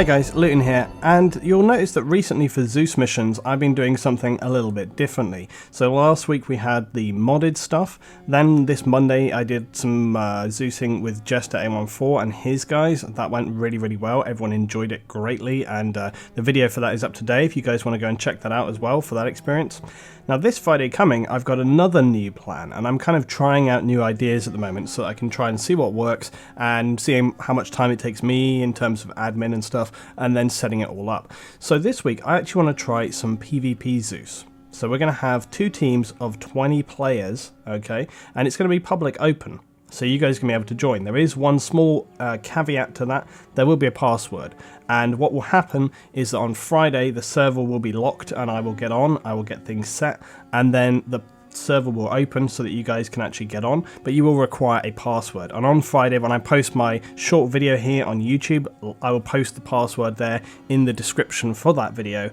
Hey guys, Luton here, and you'll notice that recently for ZEUS missions I've been doing something a little bit differently. So last week we had the modded stuff, then this Monday I did some ZEUSing with Jester A14 and his guys. That went really well, everyone enjoyed it greatly, and the video for that is up today if you guys want to go and check that out as well for that experience. Now this Friday coming I've got another new plan, and I'm kind of trying out new ideas at the moment so that I can try and see what works and seeing how much time it takes me in terms of admin and stuff, and then setting it all up. So this week I actually want to try some PvP ZEUS. So we're going to have two teams of 20 players, okay, and it's going to be public open. So you guys can be able to join. There is one small caveat to that. There will be a password. And what will happen is that on Friday the server will be locked and I will get on, I will get things set, and then the server will open so that you guys can actually get on, but you will require a password. And on Friday when I post my short video here on YouTube, I will post the password there in the description for that video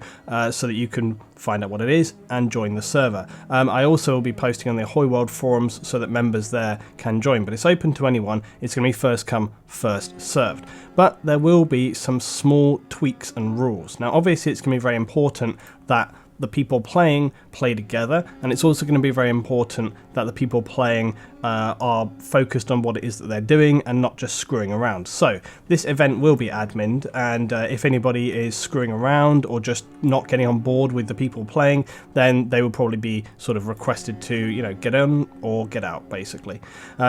so that you can find out what it is and join the server. I also will be posting on the Ahoyworld forums so that members there can join, but it's open to anyone. It's going to be first come, first served. But there will be some small tweaks and rules. Now obviously it's going to be very important that the people playing play together, and it's also going to be very important that the people playing are focused on what it is that they're doing and not just screwing around. So this event will be adminned, and if anybody is screwing around or just not getting on board with the people playing, then they will probably be sort of requested to, you know, get in or get out basically.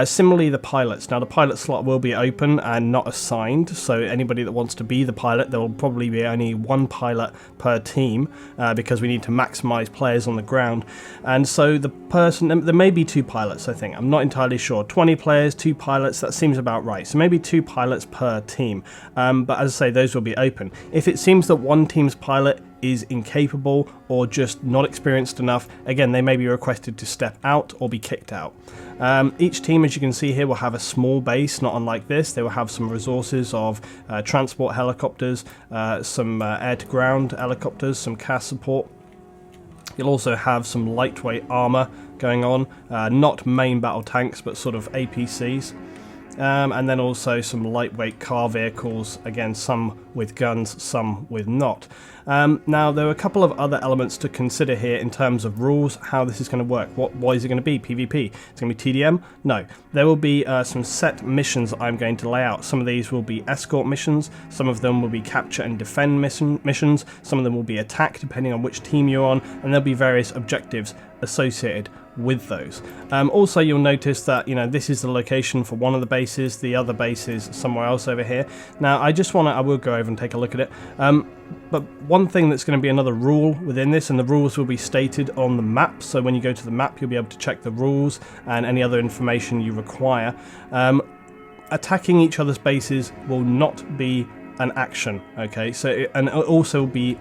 Similarly the pilots. Now the pilot slot will be open and not assigned, so anybody that wants to be the pilot, there will probably be only one pilot per team because we need to maximize players on the ground. And so the person, there may be two pilots, I think, I'm not entirely sure. 20 players, 2 pilots, that seems about right. So maybe 2 pilots per team, but as I say, those will be open. If it seems that one team's pilot is incapable or just not experienced enough, again they may be requested to step out or be kicked out. Each team, as you can see here, will have a small base, not unlike this. They will have some resources of transport helicopters, some air-to-ground helicopters, some CAS support. You'll also have some lightweight armor going on, not main battle tanks but sort of APCs. And then also some lightweight car vehicles, again some with guns, some with not. Now there are a couple of other elements to consider here in terms of rules, how this is going to work. What is it going to be? PvP? It's going to be TDM? No. There will be some set missions that I'm going to lay out. Some of these will be escort missions, some of them will be capture and defend missions, some of them will be attack depending on which team you're on, and there'll be various objectives associated with those. Also you'll notice that, you know, this is the location for one of the bases, the other base is somewhere else over here. Now I will go over and take a look at it, but one thing that's going to be another rule within this, and the rules will be stated on the map, so when you go to the map you'll be able to check the rules and any other information you require. Attacking each other's bases will not be an action, okay, so and also be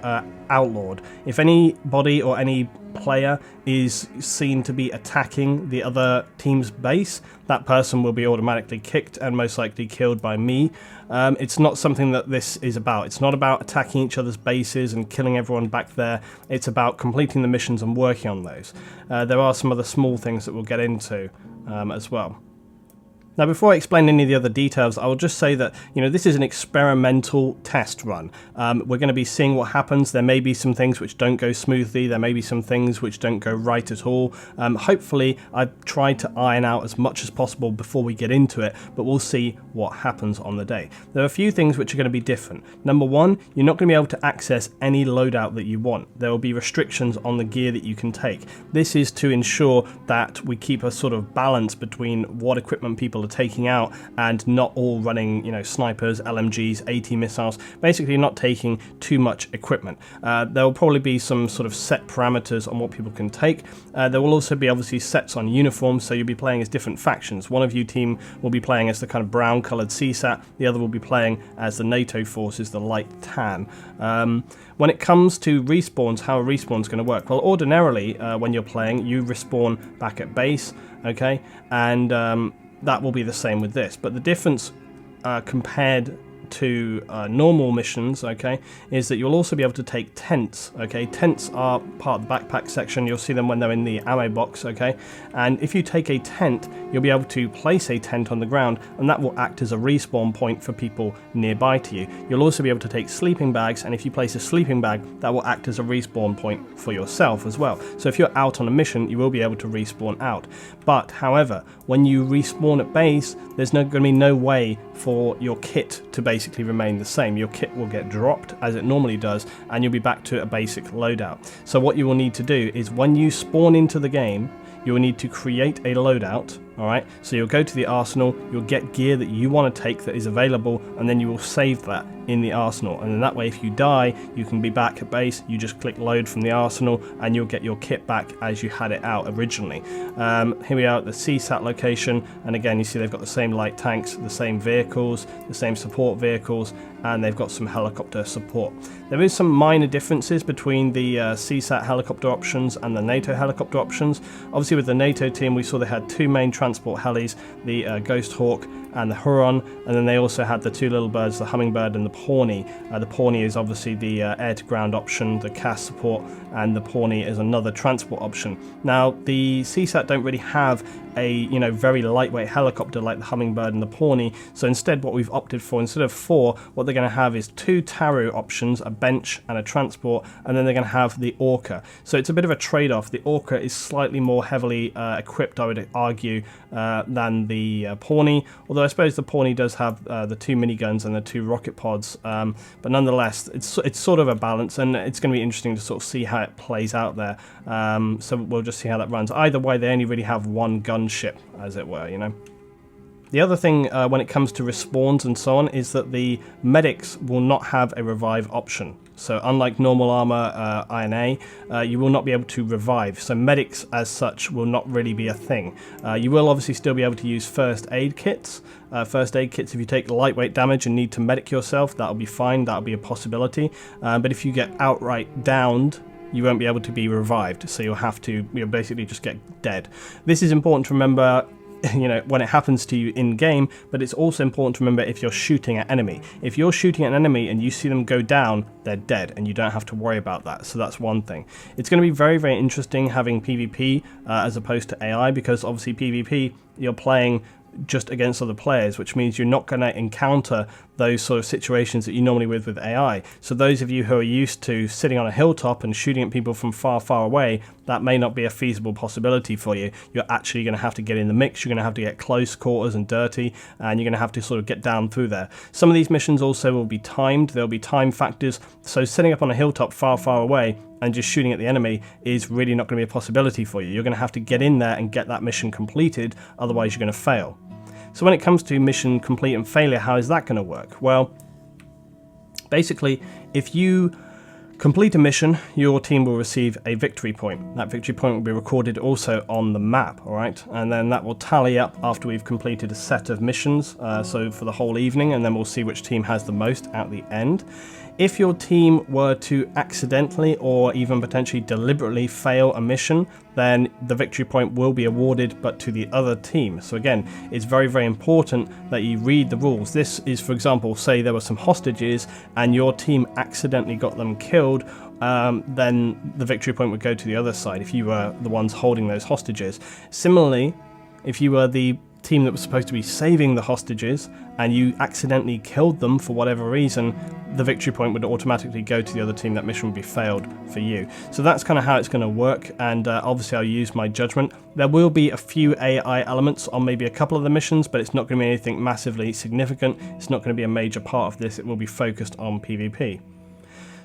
outlawed. If anybody or any player is seen to be attacking the other team's base, that person will be automatically kicked and most likely killed by me. It's not something that this is about. It's not about attacking each other's bases and killing everyone back there. It's about completing the missions and working on those. There are some other small things that we'll get into as well. Now before I explain any of the other details, I will just say that, you know, this is an experimental test run. We're going to be seeing what happens. There may be some things which don't go smoothly, there may be some things which don't go right at all. Hopefully I've tried to iron out as much as possible before we get into it, but we'll see what happens on the day. There are a few things which are going to be different. Number one, you're not going to be able to access any loadout that you want. There will be restrictions on the gear that you can take. This is to ensure that we keep a sort of balance between what equipment people are taking out and not all running, you know, snipers, LMGs, AT missiles, basically not taking too much equipment. There will probably be some sort of set parameters on what people can take. There will also be obviously sets on uniforms, so you'll be playing as different factions. One of you team will be playing as the kind of brown coloured CSAT, the other will be playing as the NATO forces, the light tan. When it comes to respawns, how a respawn is going to work? Well, ordinarily when you're playing, you respawn back at base, okay, and that will be the same with this, but the difference compared to normal missions, okay, is that you'll also be able to take tents, okay. Tents are part of the backpack section. You'll see them when they're in the ammo box, okay. And if you take a tent, you'll be able to place a tent on the ground, and that will act as a respawn point for people nearby to you. You'll also be able to take sleeping bags, and if you place a sleeping bag, that will act as a respawn point for yourself as well. So if you're out on a mission, you will be able to respawn out. But however, when you respawn at base, there's going to be no way for your kit to basically remain the same. Your kit will get dropped as it normally does, and you'll be back to a basic loadout. So what you will need to do is when you spawn into the game, you will need to create a loadout. Alright, so you'll go to the arsenal, you'll get gear that you want to take that is available, and then you will save that in the arsenal. And then that way, if you die, you can be back at base, you just click load from the arsenal, and you'll get your kit back as you had it out originally. Here we are at the CSAT location, and again, you see they've got the same light tanks, the same vehicles, the same support vehicles, and they've got some helicopter support. There is some minor differences between the CSAT helicopter options and the NATO helicopter options. Obviously, with the NATO team, we saw they had two main transport helis, the Ghost Hawk and the Huron, and then they also had the two little birds, the Hummingbird and the Pawnee. The Pawnee is obviously the air-to-ground option, the CAS support, and the Pawnee is another transport option. Now, the CSAT don't really have a very lightweight helicopter like the Hummingbird and the Pawnee, so instead what we've opted for, instead of 4, what they're going to have is 2 Taru options, a bench and a transport, and then they're going to have the Orca. So it's a bit of a trade-off. The Orca is slightly more heavily equipped, I would argue, than the Pawnee, although I suppose the Pawnee does have the 2 miniguns and the 2 rocket pods, but nonetheless it's sort of a balance, and it's going to be interesting to sort of see how it plays out there. So we'll just see how that runs. Either way, they only really have one gunship, as it were, The other thing when it comes to respawns and so on is that the medics will not have a revive option. So unlike normal armor INA, you will not be able to revive. So medics as such will not really be a thing. You will obviously still be able to use first aid kits. First aid kits, if you take lightweight damage and need to medic yourself, that'll be fine, that'll be a possibility. But if you get outright downed, you won't be able to be revived. So you'll have to basically just get dead. This is important to remember when it happens to you in game, but it's also important to remember if you're shooting at enemy. If you're shooting at an enemy and you see them go down, they're dead, and you don't have to worry about that. So that's one thing. It's going to be very, very interesting having PvP as opposed to AI, because obviously PvP, you're playing just against other players, which means you're not going to encounter those sort of situations that you normally with AI. So those of you who are used to sitting on a hilltop and shooting at people from far, far away, that may not be a feasible possibility for you. You're actually going to have to get in the mix, you're going to have to get close quarters and dirty, and you're going to have to sort of get down through there. Some of these missions also will be timed, there'll be time factors, so sitting up on a hilltop far, far away and just shooting at the enemy is really not going to be a possibility for you. You're going to have to get in there and get that mission completed, otherwise you're going to fail. So when it comes to mission complete and failure, how is that going to work? Well, basically, if you complete a mission, your team will receive a victory point. That victory point will be recorded also on the map, all right? And then that will tally up after we've completed a set of missions, so for the whole evening, and then we'll see which team has the most at the end. If your team were to accidentally or even potentially deliberately fail a mission, then the victory point will be awarded, but to the other team. So again, it's very, very important that you read the rules. This is, for example, say there were some hostages and your team accidentally got them killed, then the victory point would go to the other side if you were the ones holding those hostages. Similarly, if you were the team that was supposed to be saving the hostages and you accidentally killed them for whatever reason, the victory point would automatically go to the other team. That mission would be failed for you. So that's kind of how it's going to work, and obviously I'll use my judgment. There will be a few AI elements on maybe a couple of the missions, but it's not going to be anything massively significant. It's not going to be a major part of this. It will be focused on PvP.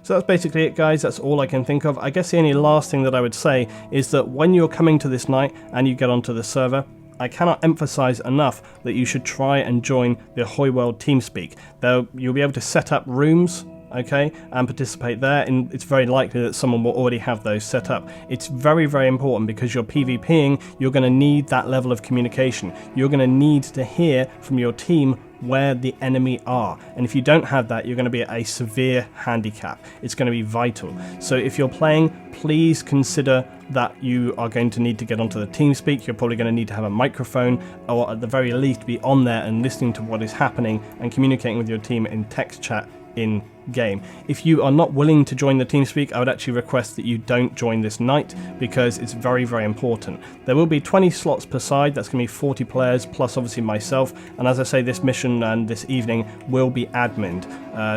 So that's basically it, guys. That's all I can think of. I guess the only last thing that I would say is that when you're coming to this night and you get onto the server, I cannot emphasize enough that you should try and join the Ahoyworld TeamSpeak. Though you'll be able to set up rooms okay, and participate there, and it's very likely that someone will already have those set up. It's very, very important because you're PvPing, you're going to need that level of communication. You're going to need to hear from your team where the enemy are, and if you don't have that, you're going to be at a severe handicap. It's going to be vital. So if you're playing, please consider that you are going to need to get onto the TeamSpeak. You're probably going to need to have a microphone, or at the very least be on there and listening to what is happening and communicating with your team in text chat in game. If you are not willing to join the TeamSpeak, I would actually request that you don't join this night, because it's very, very important. There will be 20 slots per side. That's going to be 40 players plus obviously myself, and as I say, this mission and this evening will be adminned,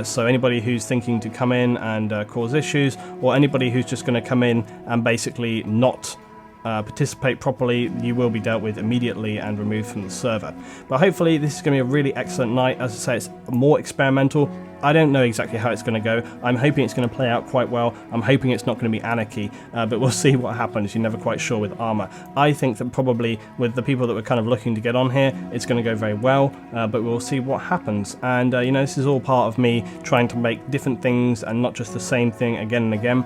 so anybody who's thinking to come in and cause issues, or anybody who's just going to come in and basically not participate properly, you will be dealt with immediately and removed from the server. But hopefully this is going to be a really excellent night. As I say, it's more experimental. I don't know exactly how it's going to go. I'm hoping it's going to play out quite well. I'm hoping it's not going to be anarchy, but we'll see what happens. You're never quite sure with armor. I think that probably with the people that were kind of looking to get on here, it's going to go very well, but we'll see what happens. And you know, this is all part of me trying to make different things and not just the same thing again and again.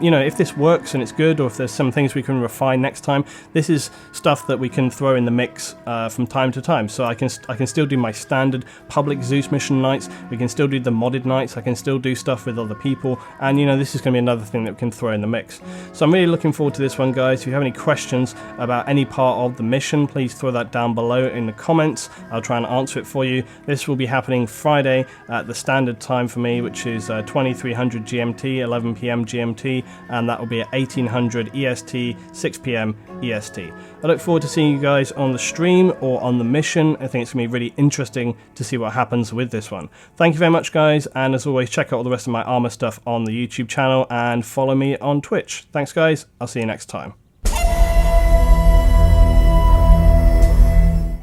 You know, if this works and it's good, or if there's some things we can refine next time, this is stuff that we can throw in the mix from time to time. So I can still do my standard public Zeus mission nights. We can still do the modded nights. I can still do stuff with other people, and you know, this is going to be another thing that we can throw in the mix. So I'm really looking forward to this one, guys. If you have any questions about any part of the mission, please throw that down below in the comments. I'll try and answer it for you. This will be happening Friday at the standard time for me, which is 2300 GMT, 11 PM GMT, and that will be at 1800 EST, 6 PM EST. I look forward to seeing you guys on the stream or on the mission. I think it's going to be really interesting to see what happens with this one. Thank you very much, guys, and as always, check out all the rest of my armor stuff on the YouTube channel and follow me on Twitch. Thanks, guys. I'll see you next time.